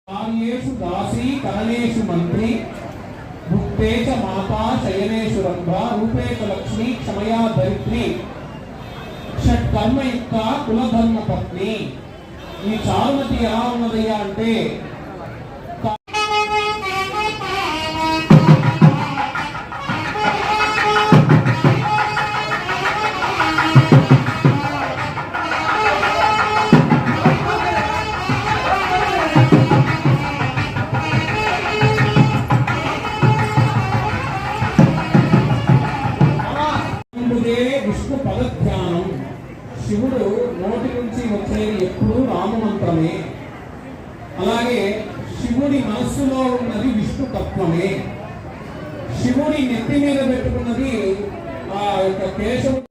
कार्येषु दासी करणेषु मंत्री भुक्ते च माता शयनेषु रंभा रूपे च लक्ष्मी क्षमया धरित्री షట్కర్మయుక్త కులధర్మ పత్ని. ఈ చారుమతి ఎలా ఉన్నదయ్యా అంటే విష్ణు పదధ్యానం. శివుడు నోటి నుంచి వచ్చేది ఎప్పుడు రామమంత్రమే. అలాగే శివుడి మనస్సులో ఉన్నది విష్ణు తత్వమే. శివుడి నెత్తి మీద పెట్టుకున్నది ఆ యొక్క కేశవుడు.